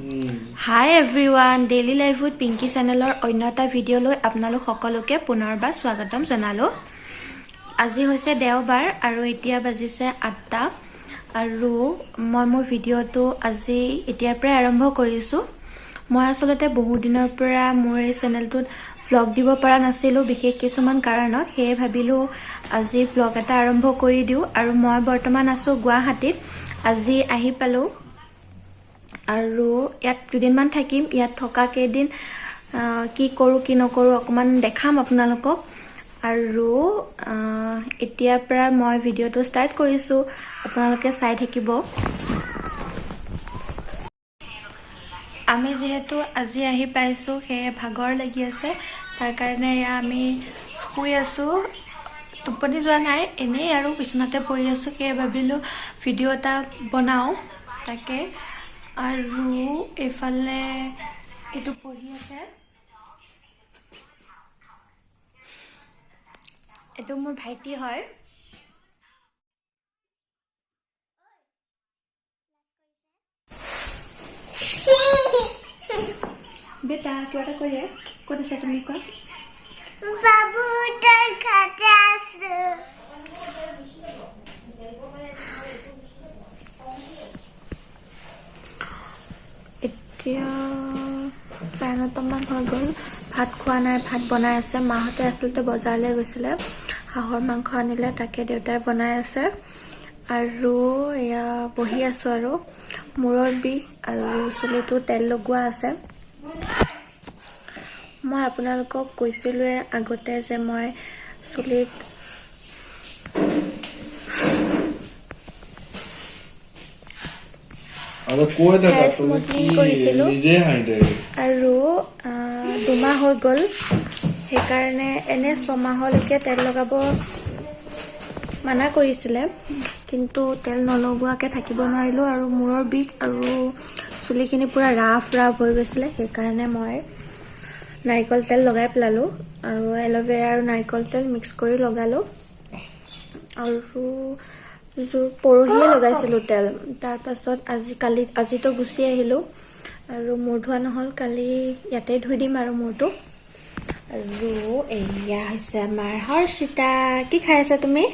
Hi everyone, Daily Life with Pinky Channelor অন্যটা video লৈ আপোনালোক সকলোকে পুনৰবাৰ স্বাগতম জনালো। আজি হৈছে দেওবাৰ আৰু এতিয়া বাজিছে 8টা আৰু মই মোৰ ভিডিওটো আজি এতিয়াৰ পৰা আৰম্ভ কৰিছো। মই আসলতে বহু দিনৰ পৰা মোৰ এই চেনেলটোত vlog দিব পৰা নাছিলো বিশেষ কিছুমান কাৰণত হেয়ে ভাবিলো আজি vlog এটা আৰম্ভ কৰি দিও আৰু মই বৰ্তমান আছো গুৱাহাটীত। আজি আহি পালো আৰু ইয়াত দুদিনমান থাকিম। ইয়াত থকা কেইদিন কি কৰো কি নকৰো অকমান দেখাম আপোনালোকক আৰু এতিয়া পৰা মই ভিডিওটো ষ্টাৰ্ট কৰিছো, আপোনালোকে চাই থাকিব। আমি যেহেতু আজি আহি পাইছো হে ভাগৰ লাগি আছে, তাৰ কাৰণে আমি শুই আছো। টোপনি যোৱা নাই, এনেই আৰু বিছনাতে পৰি আছো। হে ভাবিলো ভিডিও এটা বনাও তাকে। আৰু এফালে এটো পঢ়ি আছে, এটো মোৰ ভাইটি হয়। বেটা কিবা এটা কৰি ক'ত আছে তুমি কোৱা? বাবু তাৰ খাতে আছে। এতিয়া 9:30মান হৈ গ'ল, ভাত খোৱা নাই, ভাত বনাই আছে। মাহঁতে আসলতে বজাৰলৈ গৈছিলে, হাঁহৰ মাংস আনিলে, তাকে দেউতাই বনাই আছে আৰু এয়া বহি আছো আৰু মূৰৰ বিষ আৰু চুলিটো তেল লগোৱা আছে। মই আপোনালোকক কৈছিলোৱে আগতে যে মই চুলিত আৰু কৈ থাকা তুমি স্মুথনিং কি কৰিছিলো নিজে হাইদে আৰু 2 মাহ হৈ গ'ল। সেইকাৰণে এনে 6 মাহলৈকে তেল লগাব মানা কৰিছিলে, কিন্তু তেল নলগোৱাকে থাকিব নোৱাৰিলো আৰু মূৰৰ বিষ আৰু চুলিখিনি পুৰা ৰাফ হৈ গৈছিলে। সেইকাৰণে মই নাৰিকল তেল লগাই পেলালো আৰু এল'ভেৰা আৰু নাৰিকল তেল মিক্স কৰি লগালো আৰু পৰহিয়ে লগাইছিলো তেল। তাৰ পাছত আজিতো গুচি আহিলো আৰু মূৰ ধোৱা নহল, কালি ইয়াতে ধুই দিম আৰু মূৰটো। আৰু এয়া হৈছে আমাৰ হৰ্ষিতা। কি খাই আছা তুমি?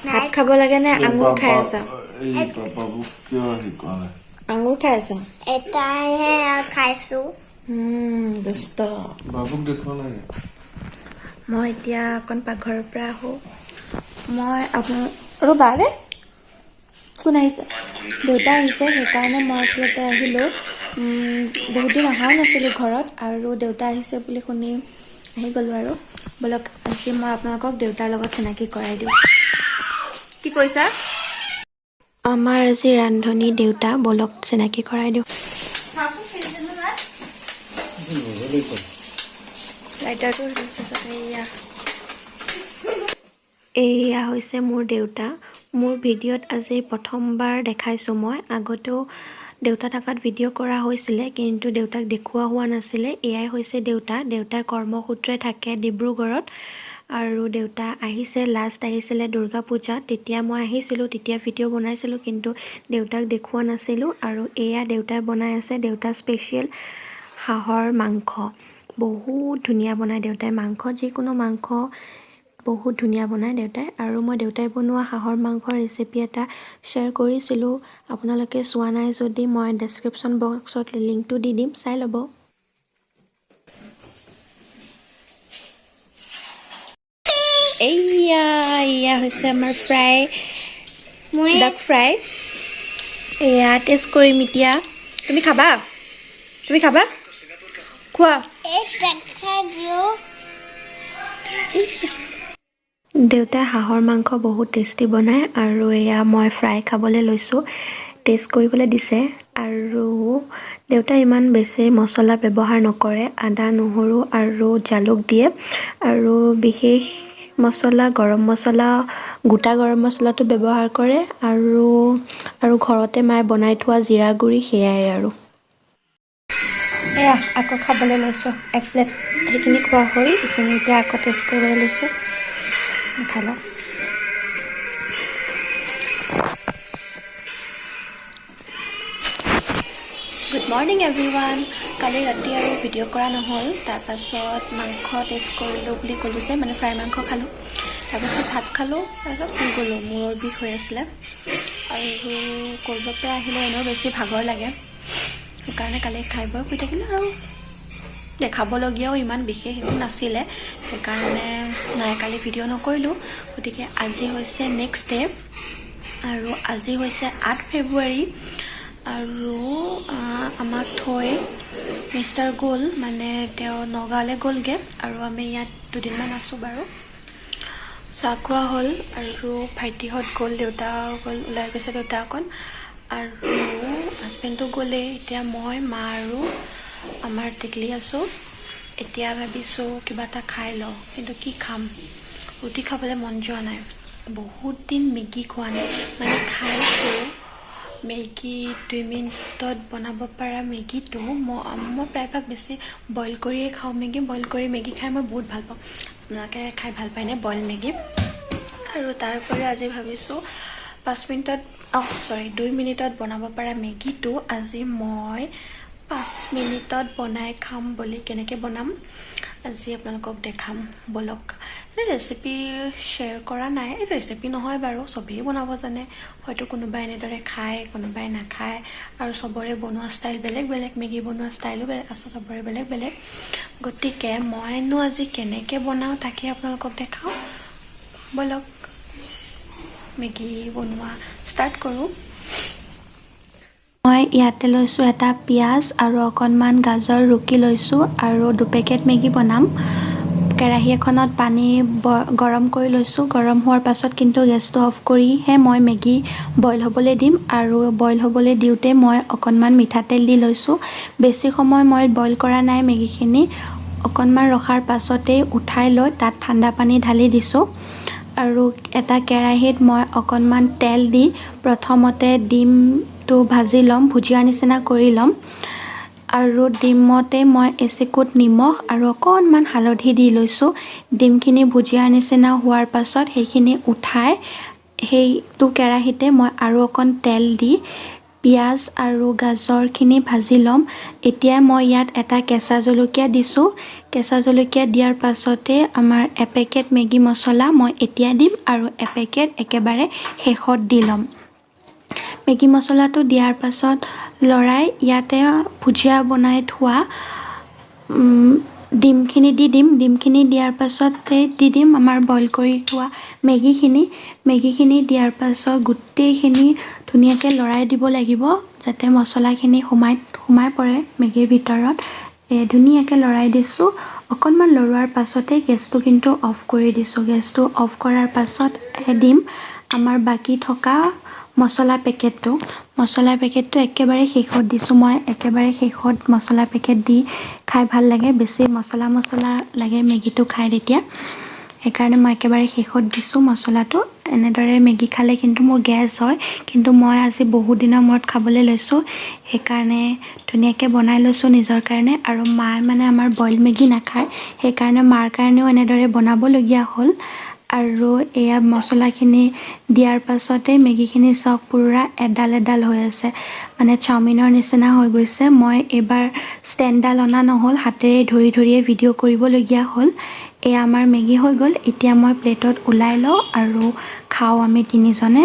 ভাত খাব লাগে নে আঙুৰ খাই আছা? এই বাবু কিয় শিকোৱা আঙুৰ খাই আছা? এটাহে খাইছো। দুষ্ট। বাবুক দেখুৱা নাই। মই এতিয়া অকণ পাকঘৰৰ পৰা আহো। মই ৰ'বা ৰে, কোন আহিছে? দেউতা আহিছে, সেইকাৰণে মই আচলতে আহিলো। বহুত দিন অহাও নাছিলো ঘৰত আৰু দেউতা আহিছে বুলি শুনি আহি গলো আৰু। বলক আজি মই আপোনালোকক দেউতাৰ লগত চিনাকি কৰাই দিওঁ। কি কৈছা? আমাৰ আজি ৰান্ধনী দেউতা, বলক চিনাকি কৰাই দিওঁ। লাইটাৰটো এয়া হৈছে মোৰ দেউতা। মোৰ ভিডিঅ'ত আজি প্ৰথমবাৰ দেখাইছো মই। আগতেও দেউতা থকাত ভিডিঅ' কৰা হৈছিলে, কিন্তু দেউতাক দেখুওৱা হোৱা নাছিলে। এয়াই হৈছে দেউতা। দেউতাৰ কৰ্মসূত্ৰে থাকে ডিব্ৰুগড়ত আৰু দেউতা আহিছে, লাষ্ট আহিছিলে দুৰ্গা পূজা। তেতিয়া মই আহিছিলোঁ, তেতিয়া ভিডিঅ' বনাইছিলোঁ, কিন্তু দেউতাক দেখুওৱা নাছিলোঁ। আৰু এয়া দেউতাই বনাই আছে দেউতা স্পেচিয়েল হাঁহৰ মাংস। বহুত ধুনীয়া বনায় দেউতাই মাংস, যিকোনো মাংস বহুত ধুনীয়া বনায় দেউতাই। আৰু মই দেউতাই বনোৱা হাঁহৰ মাংসৰ ৰেচিপি এটা শ্বেয়াৰ কৰিছিলোঁ, আপোনালোকে চোৱা নাই যদি মই ডেছক্ৰিপশ্যন বক্সত লিংকটো দি দিম, চাই ল'ব। এয়া হৈছে আমাৰ ফ্ৰাই, ডাক ফ্ৰাই। এয়া টেষ্ট কৰিম এতিয়া। তুমি খাবা? খোৱা। দেউতাই হাঁহৰ মাংস বহুত টেষ্টি বনায় আৰু এয়া মই ফ্ৰাই খাবলৈ লৈছোঁ, টেষ্ট কৰিবলৈ দিছে। আৰু দেউতাই ইমান বেছি মছলা ব্যৱহাৰ নকৰে, আদা নহৰু আৰু জালুক দিয়ে আৰু বিশেষ মছলা গৰম মছলা, গোটা গৰম মছলাটো ব্যৱহাৰ কৰে আৰু ঘৰতে মায়ে বনাই থোৱা জিৰা গুড়ি, সেয়াই আৰু। এয়া আকৌ খাবলৈ লৈছোঁ, এক প্লেট সেইখিনি খোৱা হ'ল, সেইখিনি এতিয়া আকৌ টেষ্ট কৰিবলৈ লৈছোঁ। খাই লওঁ। Good morning everyone. কালি ৰাতি আৰু ভিডিঅ' কৰা নহ'ল, তাৰপাছত মাংস টেষ্ট কৰিলোঁ বুলি ক'লোঁ যে, মানে ফ্ৰাই মাংস খালোঁ, তাৰপাছত ভাত খালোঁ, তাৰপিছত শুই গ'লোঁ। মূৰৰ বিষ হৈ আছিলে আৰু ক'ৰবাৰ পৰা আহিলে এনেও বেছি ভাগৰ লাগে, সেইকাৰণে কালি খাই বৈ শুই থাকিলোঁ। আৰু দেখাবলগীয়াও ইমান বিশেষ একো নাছিলে, সেইকাৰণে নাই কালি ভিডিঅ' নকৰিলোঁ। গতিকে আজি হৈছে নেক্সট ডে আৰু আজি হৈছে 8 ফেব্ৰুৱাৰী আৰু আমাক থৈ মিষ্টাৰ গ'ল, মানে তেওঁ নগাঁৱলৈ গ'লগৈ আৰু আমি ইয়াত দুদিনমান আছোঁ বাৰু। চাহ খোৱা হ'ল আৰু ভাইটিহঁত গ'ল, দেউতা গ'ল, ওলাই গৈছে দেউতা অকণ, আৰু হাজবেণ্ডটো গ'লেই। এতিয়া মই, মা আৰু আমাৰ টিকলি আছোঁ। এতিয়া ভাবিছোঁ কিবা এটা খাই লওঁ, কিন্তু কি খাম, ৰুটি খাবলৈ মন যোৱা নাই। বহুত দিন মেগী খোৱা নাই, মানে খাইছোঁ মেগী 2 মিনিটত বনাব পৰা মেগীটো। মই প্ৰায়ভাগ বেছি বইল কৰিয়ে খাওঁ মেগী, বইল কৰি মেগী খাই মই বহুত ভাল পাওঁ। আপোনালোকে খাই ভাল পায়নে বইল মেগী? আৰু তাৰোপৰি আজি ভাবিছোঁ 2 মিনিটত বনাব পৰা মেগীটো আজি মই 5 মিনিটত বনাই খাম বুলি। কেনেকৈ বনাম আজি আপোনালোকক দেখাম, বলক। ৰেচিপি শ্বেয়াৰ কৰা নাই, ৰেচিপি নহয় বাৰু, চবেই বনাব জানে, হয়তো কোনোবাই এনেদৰে খায়, কোনোবাই নাখায়, আৰু চবৰে বনোৱা ষ্টাইল বেলেগ বেলেগ, মেগী বনোৱা ষ্টাইলো বেলেগ আছে, চবৰে বেলেগ বেলেগ। গতিকে মইনো আজি কেনেকৈ বনাওঁ তাকে আপোনালোকক দেখাওঁ, বলক মেগী বনোৱা ষ্টাৰ্ট কৰোঁ। মই ইয়াতে লৈছোঁ এটা পিঁয়াজ আৰু অকণমান গাজৰ ৰুকি লৈছোঁ আৰু 2 পেকেট মেগী বনাম। কেৰাহী এখনত পানী গৰম কৰি লৈছোঁ। গৰম হোৱাৰ পাছত কিন্তু গেছটো অফ কৰিহে মই মেগী বইল হ'বলৈ দিম, আৰু বইল হ'বলৈ দিওঁতে মই অকণমান মিঠাতেল দি লৈছোঁ। বেছি সময় মই বইল কৰা নাই মেগীখিনি, অকণমান ৰখাৰ পাছতেই উঠাই লৈ তাত ঠাণ্ডা পানী ঢালি দিছোঁ। আৰু এটা কেৰাহীত মই অকণমান তেল দি প্ৰথমতে ডিমটো ভাজি ল'ম, ভুজিয়াৰ নিচিনা কৰি ল'ম, আৰু ডিমতে মই এচিকুট নিমখ আৰু অকণমান হালধি দি লৈছোঁ। ডিমখিনি ভুজিয়াৰ নিচিনা হোৱাৰ পাছত সেইখিনি উঠাই সেইটো কেৰাহীতে মই আৰু অকণ তেল দি পিঁয়াজ আৰু গাজৰখিনি ভাজি ল'ম। এতিয়া মই ইয়াত এটা কেঁচা জলকীয়া দিছোঁ। কেঁচা জলকীয়া দিয়াৰ পাছতে আমাৰ এপেকেট মেগী মছলা মই এতিয়া দিম আৰু এপেকেট একেবাৰে শেষত দি ল'ম। মেগী মছলাটো দিয়াৰ পাছত লৰাই ইয়াতে ভুজিয়া বনাই থোৱা ডিমখিনি দি দিম। ডিমখিনি দিয়াৰ পাছতে দি দিম আমাৰ বইল কৰি থোৱা মেগীখিনি দিয়াৰ পাছত গোটেইখিনি ধুনীয়াকৈ লৰাই দিব লাগিব, যাতে মছলাখিনি সোমাই পৰে মেগীৰ ভিতৰত। ধুনীয়াকৈ লৰাই দিছোঁ। অকণমান লৰোৱাৰ পাছতে গেছটো কিন্তু অফ কৰি দিছোঁ। গেছটো অফ কৰাৰ পাছত দিম আমাৰ বাকী থকা মছলা পেকেটটো একেবাৰে শেষত দিছোঁ। মই একেবাৰে শেষত মছলা পেকেট দি খাই ভাল লাগে, বেছি মছলা লাগে মেগীটো খাই তেতিয়া, সেইকাৰণে মই একেবাৰে শেষত দিছোঁ মছলাটো। এনেদৰে মেগী খালে কিন্তু মোৰ গেছ হয়, কিন্তু মই আজি বহুত দিনৰ মূৰত খাবলৈ লৈছোঁ, সেইকাৰণে ধুনীয়াকৈ বনাই লৈছোঁ নিজৰ কাৰণে। আৰু মায়ে মানে আমাৰ বইল মেগী নাখায়, সেইকাৰণে মাৰ কাৰণেও এনেদৰে বনাবলগীয়া হ'ল। আৰু এয়া মছলাখিনি দিয়াৰ পাছতে মেগীখিনি চব পুৰা এডাল হৈ আছে, মানে চাওমিনৰ নিচিনা হৈ গৈছে। মই এইবাৰ ষ্টেণ্ডডাল অনা নহ'ল, হাতেৰে ধৰিয়ে ভিডিঅ' কৰিবলগীয়া হ'ল। এয়া আমাৰ মেগী হৈ গ'ল। এতিয়া মই প্লেটত ওলাই লওঁ আৰু খাওঁ আমি তিনিজনে।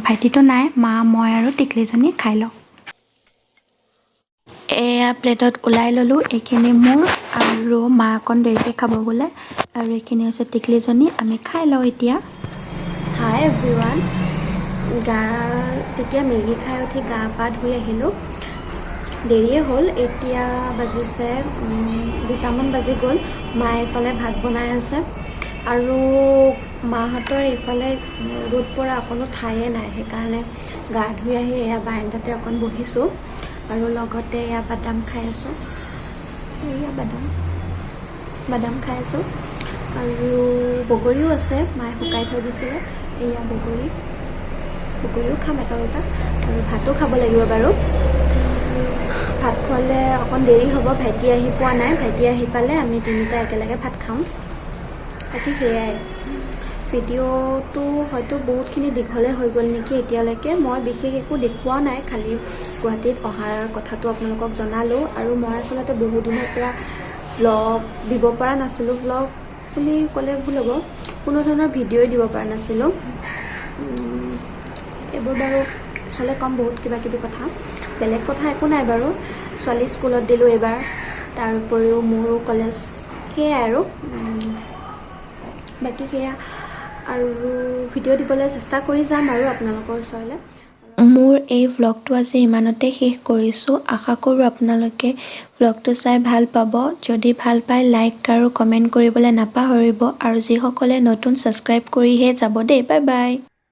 ভাইটিটো নাই, মা, মই আৰু টিকলিজনী খাই লওঁ। এয়া প্লেটত ওলাই ল'লোঁ, এইখিনি মোৰ, আৰু মা অকণ দেৰিকৈ খাব বোলে, আৰু এইখিনি হৈছে টিকলিজনী। আমি খাই লওঁ এতিয়া। হাই এভৰিৱান। তেতিয়া মেগী খাই উঠি গা পা ধুই আহিলোঁ, দেৰিয়ে হ'ল। এতিয়া বাজিছে 2টামান বাজি গ'ল। মায়ে এইফালে ভাত বনাই আছে, আৰু মাহঁতৰ এইফালে ৰ'দ পৰা অকণো ঠায়ে নাই, সেইকাৰণে গা ধুই আহি এয়া বাৰান্দাতে অকণ বহিছোঁ, আৰু লগতে এয়া বাদাম খাই আছোঁ। এয়া বাদাম খাই আছোঁ, আৰু বগৰীও আছে, মায়ে শুকাই থৈ দিছিলে। এয়া বগৰীও খাম এটা দুটা, আৰু ভাতো খাব লাগিব বাৰু। ভাত খোৱালে অকণ দেৰি হ'ব, ভাইটি আহি পোৱা নাই। ভাইটি আহি পালে আমি তিনিটা একেলগে ভাত খাম। বাকী সেয়াই। ভিডিঅ'টো হয়তো বহুতখিনি দীঘলে হৈ গ'ল নেকি এতিয়ালৈকে মই বিশেষ একো দেখুওৱা নাই খালি গুৱাহাটীত অহাৰ কথাটো আপোনালোকক জনালোঁ আৰু মই আচলতে বহু দিনৰ পৰা ভ্লগ দিব পৰা নাছিলোঁ ভ্লগ বুলি ক'লে ভুল হ'ব কোনো ধৰণৰ ভিডিঅ'ই দিব পৰা নাছিলোঁ এইবোৰ বাৰু পিছলৈ ক'ম বহুত কিবা কিবি কথা বেলেগ কথা একো নাই বাৰু ছোৱালী স্কুলত দিলোঁ এইবাৰ তাৰ উপৰিও মোৰো কলেজ সেয়াই আৰু বাকী সেয়া আৰু ভিডিঅ' দিবলৈ চেষ্টা কৰি যাম আৰু আপোনালোকৰ ওচৰলৈ মোৰ এই ভ্লগটো আজি ইমানতে শেষ কৰিছোঁ আশা কৰোঁ আপোনালোকে ভ্লগটো চাই ভাল পাব যদি ভাল পায় লাইক আৰু কমেণ্ট কৰিবলৈ নাপাহৰিব আৰু যিসকলে নতুন ছাবস্ক্ৰাইব কৰিহে যাব দেই বাই বাই